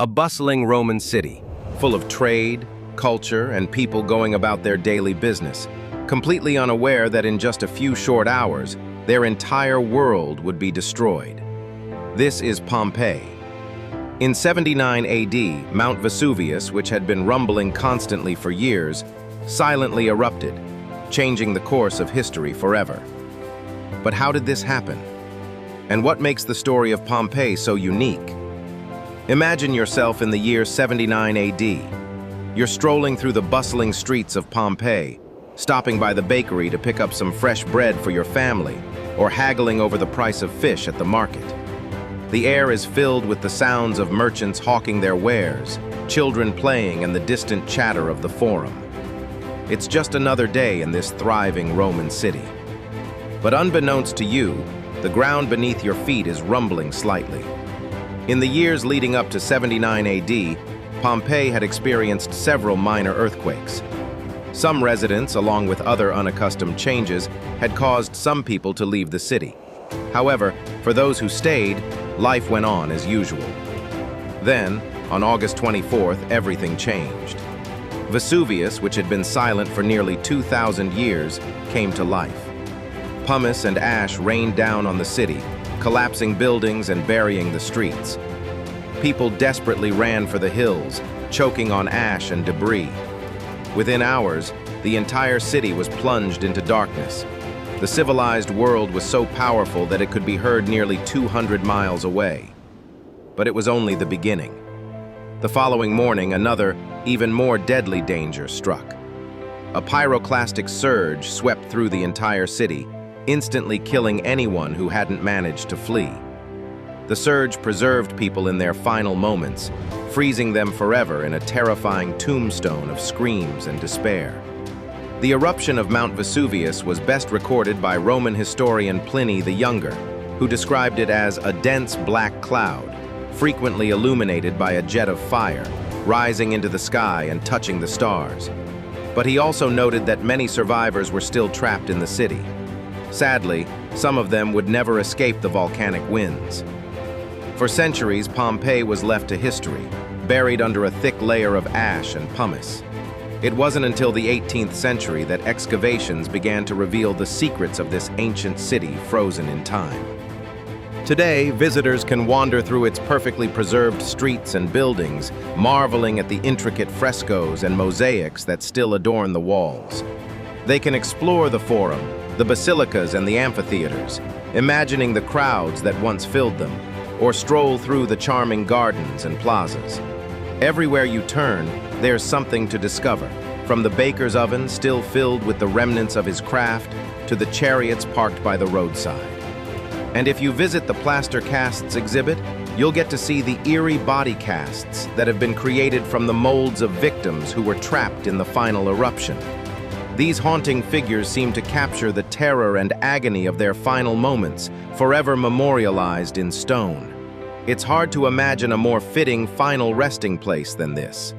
A bustling Roman city, full of trade, culture, and people going about their daily business, completely unaware that in just a few short hours, their entire world would be destroyed. This is Pompeii. In 79 AD, Mount Vesuvius, which had been rumbling constantly for years, silently erupted, changing the course of history forever. But how did this happen? And what makes the story of Pompeii so unique? Imagine yourself in the year 79 AD. You're strolling through the bustling streets of Pompeii, stopping by the bakery to pick up some fresh bread for your family, or haggling over the price of fish at the market. The air is filled with the sounds of merchants hawking their wares, children playing, and the distant chatter of the forum. It's just another day in this thriving Roman city. But unbeknownst to you, the ground beneath your feet is rumbling slightly. In the years leading up to 79 AD, Pompeii had experienced several minor earthquakes. Some residents, along with other unaccustomed changes, had caused some people to leave the city. However, for those who stayed, life went on as usual. Then, on August 24th, everything changed. Vesuvius, which had been silent for nearly 2,000 years, came to life. Pumice and ash rained down on the city, collapsing buildings and burying the streets. People desperately ran for the hills, choking on ash and debris. Within hours, the entire city was plunged into darkness. The civilized world was so powerful that it could be heard nearly 200 miles away. But it was only the beginning. The following morning, another, even more deadly danger struck. A pyroclastic surge swept through the entire city, instantly killing anyone who hadn't managed to flee. The surge preserved people in their final moments, freezing them forever in a terrifying tombstone of screams and despair. The eruption of Mount Vesuvius was best recorded by Roman historian Pliny the Younger, who described it as a dense black cloud, frequently illuminated by a jet of fire, rising into the sky and touching the stars. But he also noted that many survivors were still trapped in the city. Sadly, some of them would never escape the volcanic winds. For centuries, Pompeii was left to history, buried under a thick layer of ash and pumice. It wasn't until the 18th century that excavations began to reveal the secrets of this ancient city frozen in time. Today, visitors can wander through its perfectly preserved streets and buildings, marveling at the intricate frescoes and mosaics that still adorn the walls. They can explore the forum, the basilicas and the amphitheaters, imagining the crowds that once filled them, or stroll through the charming gardens and plazas. Everywhere you turn, there's something to discover, from the baker's oven still filled with the remnants of his craft to the chariots parked by the roadside. And if you visit the plaster casts exhibit, you'll get to see the eerie body casts that have been created from the molds of victims who were trapped in the final eruption. These haunting figures seem to capture the terror and agony of their final moments, forever memorialized in stone. It's hard to imagine a more fitting final resting place than this.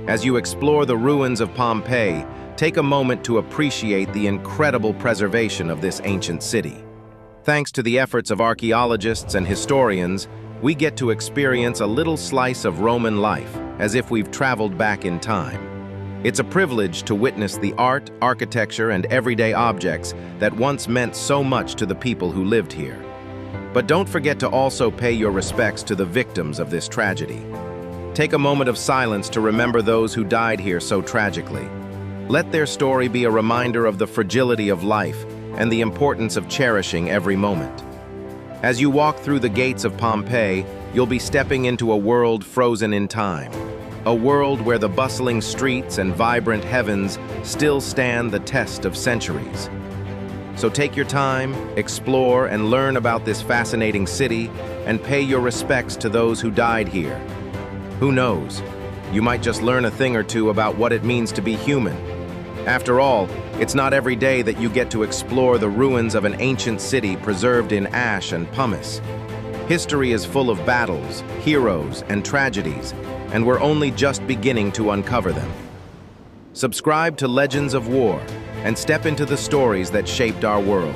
As you explore the ruins of Pompeii, take a moment to appreciate the incredible preservation of this ancient city. Thanks to the efforts of archaeologists and historians, we get to experience a little slice of Roman life, as if we've traveled back in time. It's a privilege to witness the art, architecture, and everyday objects that once meant so much to the people who lived here. But don't forget to also pay your respects to the victims of this tragedy. Take a moment of silence to remember those who died here so tragically. Let their story be a reminder of the fragility of life and the importance of cherishing every moment. As you walk through the gates of Pompeii, you'll be stepping into a world frozen in time. A world where the bustling streets and vibrant heavens still stand the test of centuries. So take your time, explore, and learn about this fascinating city, and pay your respects to those who died here. Who knows? You might just learn a thing or two about what it means to be human. After all, it's not every day that you get to explore the ruins of an ancient city preserved in ash and pumice. History is full of battles, heroes, and tragedies, and we're only just beginning to uncover them. Subscribe to Legends of War and step into the stories that shaped our world.